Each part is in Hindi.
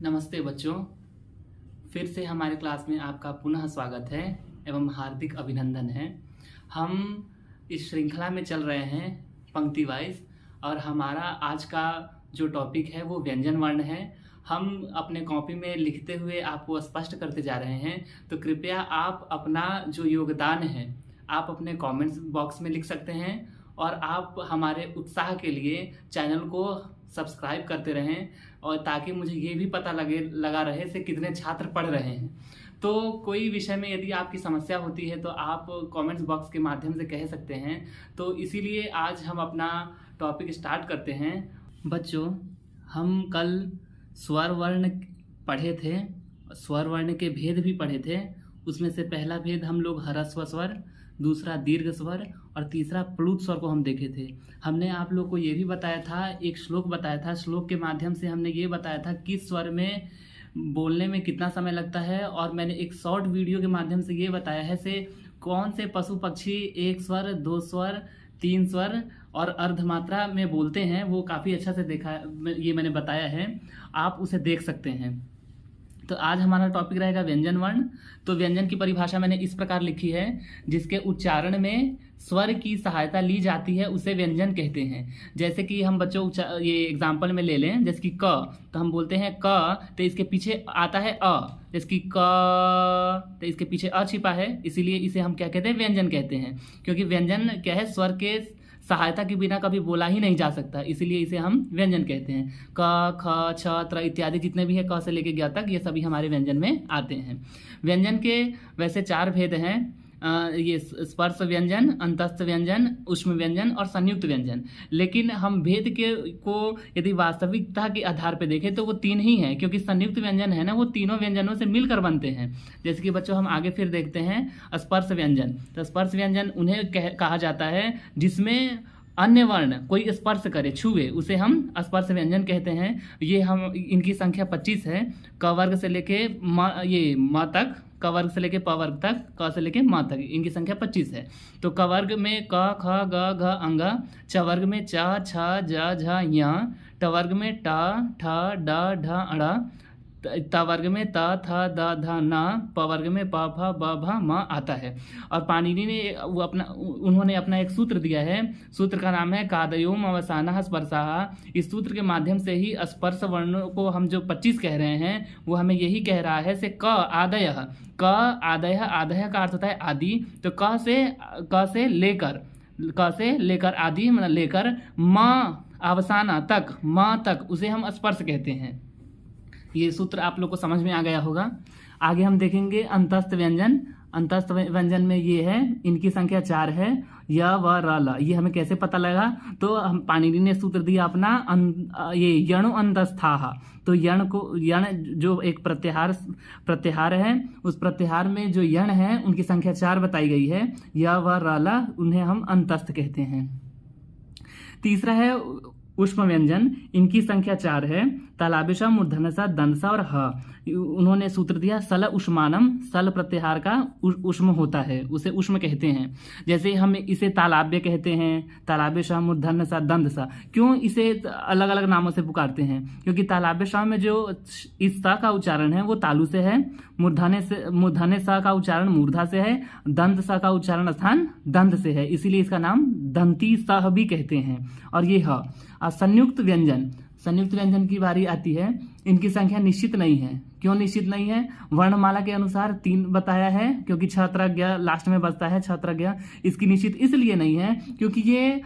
नमस्ते बच्चों, फिर से हमारे क्लास में आपका पुनः स्वागत है एवं हार्दिक अभिनंदन है। हम इस श्रृंखला में चल रहे हैं पंक्ति वाइज और हमारा आज का जो टॉपिक है वो व्यंजन वर्ण है। हम अपने कॉपी में लिखते हुए आपको स्पष्ट करते जा रहे हैं, तो कृपया आप अपना जो योगदान है आप अपने कमेंट्स बॉक्स में लिख सकते हैं और आप हमारे उत्साह के लिए चैनल को सब्सक्राइब करते रहें और ताकि मुझे ये भी पता लगा रहे से कितने छात्र पढ़ रहे हैं। तो कोई विषय में यदि आपकी समस्या होती है तो आप कमेंट्स बॉक्स के माध्यम से कह सकते हैं। तो इसीलिए आज हम अपना टॉपिक स्टार्ट करते हैं। बच्चों, हम कल स्वर वर्ण पढ़े थे, स्वर वर्ण के भेद भी पढ़े थे। उसमें से पहला भेद हम लोग ह्रस्व स्वर, दूसरा दीर्घ स्वर और तीसरा प्लुत स्वर को हम देखे थे। हमने आप लोग को ये भी बताया था, एक श्लोक बताया था। श्लोक के माध्यम से हमने ये बताया था किस स्वर में बोलने में कितना समय लगता है, और मैंने एक शॉर्ट वीडियो के माध्यम से ये बताया है से कौन से पशु पक्षी एक स्वर, दो स्वर, तीन स्वर और अर्धमात्रा में बोलते हैं। वो काफ़ी अच्छा से देखा, ये मैंने बताया है, आप उसे देख सकते हैं। तो आज हमारा टॉपिक रहेगा व्यंजन वर्ण। तो व्यंजन की परिभाषा मैंने इस प्रकार लिखी है, जिसके उच्चारण में स्वर की सहायता ली जाती है उसे व्यंजन कहते हैं। जैसे कि हम बच्चों ये एग्जाम्पल में ले लें, जैसे कि क, तो हम बोलते हैं क, तो इसके पीछे आता है अ। जैसे कि क, तो इसके पीछे अ छिपा है, इसीलिए इसे हम क्या कहते हैं, व्यंजन कहते हैं। क्योंकि व्यंजन क्या है, स्वर के सहायता के बिना कभी बोला ही नहीं जा सकता, इसीलिए इसे हम व्यंजन कहते हैं। क, ख, छ, त्र इत्यादि जितने भी है, क से लेके ज्ञ तक, ये सभी हमारे व्यंजन में आते हैं। व्यंजन के वैसे 4 भेद हैं, ये स्पर्श व्यंजन, अंतस्थ व्यंजन, ऊष्म व्यंजन और संयुक्त व्यंजन। लेकिन हम भेद को यदि वास्तविकता के आधार पर देखें तो वो 3 ही हैं, क्योंकि संयुक्त व्यंजन है ना, वो तीनों व्यंजनों से मिलकर बनते हैं। जैसे कि बच्चों हम आगे फिर देखते हैं स्पर्श व्यंजन। तो स्पर्श व्यंजन उन्हें कहा जाता है जिसमें अन्य वर्ण कोई स्पर्श करे, छुए, उसे हम स्पर्श व्यंजन कहते हैं। ये हम इनकी संख्या 25 है। क वर्ग से लेके म तक, क वर्ग से लेके प वर्ग तक, क से लेके म तक, इनकी संख्या 25 है। तो क वर्ग में क, ख, ग, घ, अंग, च वर्ग में च, छ, ज, झ, ञ, ट वर्ग में ट, ठ, ड, ढ, अड़, त वर्ग में त, थ, द, ध, न, प वर्ग में प, फ, ब, भ, म आता है। और पाणिनि ने उन्होंने अपना एक सूत्र दिया है। सूत्र का नाम है कादयोम अवसानः स्पर्शः। इस सूत्र के माध्यम से ही स्पर्श वर्णों को हम जो 25 कह रहे हैं वो हमें यही कह रहा है से क आदयः, क आदयः, आदयः का अर्थ होता है आदि। तो क से लेकर आदि मतलब लेकर, म अवसाना तक, म तक, उसे हम स्पर्श कहते हैं। ये सूत्र आप लोग को समझ में आ गया होगा। आगे हम देखेंगे अंतस्थ व्यंजन। अंतस्थ व्यंजन में ये है, इनकी संख्या 4 है, य, व, र, ल। ये हमें कैसे पता लगा, तो हम पाणिनि ने सूत्र दिया अपना ये यणु अंतस्थाः। तो यण जो एक प्रत्याहार है, उस प्रत्याहार में जो यण है उनकी संख्या 4 बताई गई है, य, व, र, ल, उन्हें हम अंतस्थ कहते हैं। तीसरा है ऊष्म व्यंजन। इनकी संख्या 4 है, तालाबेश, मूर्धन्यसा, दंसा और ह। उन्होंने सूत्र दिया सल उष्मानम। सल प्रत्याहार का ऊष्म होता है, उसे ऊष्म कहते हैं। जैसे हम इसे तालाब्य कहते हैं, तालाबेश, मूर्धन्यसा, दंसा। क्यों इसे अलग अलग नामों से पुकारते हैं, क्योंकि तालाबेश में जो इस सा का उच्चारण है वो तालु से है, मूर्धन्य सा का उच्चारण मूर्धा से है, दंत सा का उच्चारण स्थान दंत से है, इसीलिए इसका नाम दंती सह भी कहते हैं। और ये ह। संयुक्त व्यंजन की बारी आती है। इनकी संख्या निश्चित नहीं है। क्यों निश्चित नहीं है, वर्णमाला के अनुसार 3 बताया है, क्योंकि छत्रज्ञ लास्ट में बचता है, छत्रज्ञ। इसकी निश्चित इसलिए नहीं है क्योंकि ये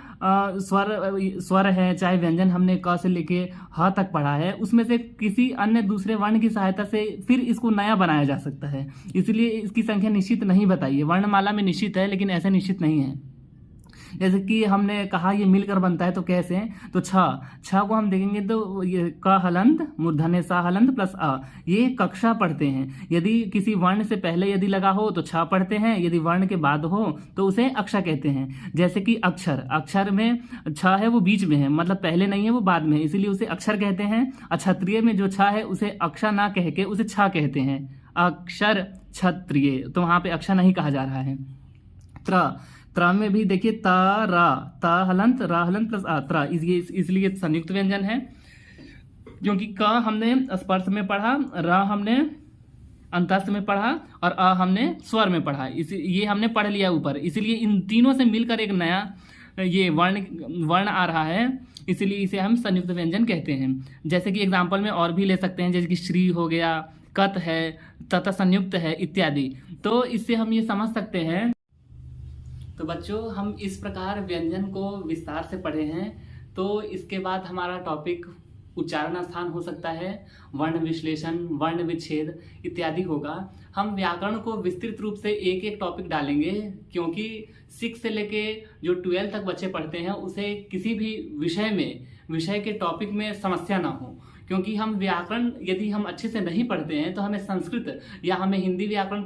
स्वर है, चाहे व्यंजन हमने क से लेके ह तक पढ़ा है, उसमें से किसी अन्य दूसरे वर्ण की सहायता से फिर इसको नया बनाया जा सकता है, इसलिए इसकी संख्या निश्चित नहीं बताई है। वर्णमाला में निश्चित है लेकिन ऐसे निश्चित नहीं है। जैसे कि हमने कहा ये मिलकर बनता है, तो कैसे, तो छ को हम देखेंगे तो ये क हलंत, मूर्धन्य सा हलंत प्लस अ, ये कक्षा पढ़ते हैं। यदि किसी वर्ण से पहले यदि लगा हो तो छ पढ़ते हैं, यदि वर्ण के बाद हो तो उसे अक्षा कहते हैं। जैसे कि अक्षर में छ है वो बीच में है, मतलब पहले नहीं है वो बाद में है, इसीलिए उसे अक्षर कहते हैं। क्षत्रिय में जो छ है उसे अक्षा ना कह के उसे छ कहते हैं, अक्षर क्षत्रिय, तो वहां पे अक्षा नहीं कहा जा रहा है। त्र में भी देखिए त हलंत, र हलंत प्लस आ, त्र, इसलिए संयुक्त व्यंजन है। क्योंकि क हमने स्पर्श में पढ़ा, र हमने अंतस्थ में पढ़ा और अ हमने स्वर में पढ़ा। इसी ये हमने पढ़ लिया ऊपर, इसीलिए इन तीनों से मिलकर एक नया ये वर्ण आ रहा है, इसीलिए इसे हम संयुक्त व्यंजन कहते हैं। जैसे कि एग्जाम्पल में और भी ले सकते हैं, जैसे कि श्री हो गया, कत है, तथा संयुक्त है इत्यादि। तो इससे हम ये समझ सकते हैं। तो बच्चों, हम इस प्रकार व्यंजन को विस्तार से पढ़े हैं। तो इसके बाद हमारा टॉपिक उच्चारण स्थान हो सकता है, वर्ण विश्लेषण, वर्ण विच्छेद इत्यादि होगा। हम व्याकरण को विस्तृत रूप से एक एक टॉपिक डालेंगे, क्योंकि 6 से लेके जो 12 तक बच्चे पढ़ते हैं उसे किसी भी विषय के टॉपिक में समस्या ना हो। क्योंकि हम व्याकरण यदि हम अच्छे से नहीं पढ़ते हैं तो हमें संस्कृत या हमें हिंदी व्याकरण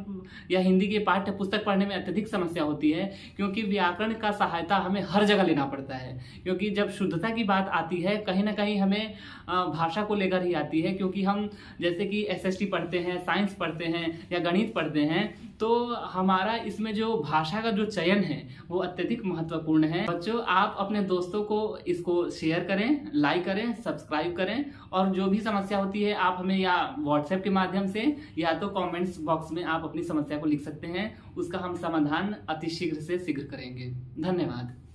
या हिंदी के पाठ्य पुस्तक पढ़ने में अत्यधिक समस्या होती है, क्योंकि व्याकरण का सहायता हमें हर जगह लेना पड़ता है। क्योंकि जब शुद्धता की बात आती है, कहीं ना कहीं हमें भाषा को लेकर ही आती है। क्योंकि हम जैसे कि एसएसटी पढ़ते हैं, साइंस पढ़ते हैं या गणित पढ़ते हैं, तो हमारा इसमें जो भाषा का जो चयन है वो अत्यधिक महत्वपूर्ण है। बच्चों, आप अपने दोस्तों को इसको शेयर करें, लाइक करें, सब्सक्राइब करें, और जो भी समस्या होती है आप हमें या व्हाट्सएप के माध्यम से या तो कमेंट्स बॉक्स में आप अपनी समस्या को लिख सकते हैं। उसका हम समाधान अति शीघ्र से शीघ्र करेंगे। धन्यवाद।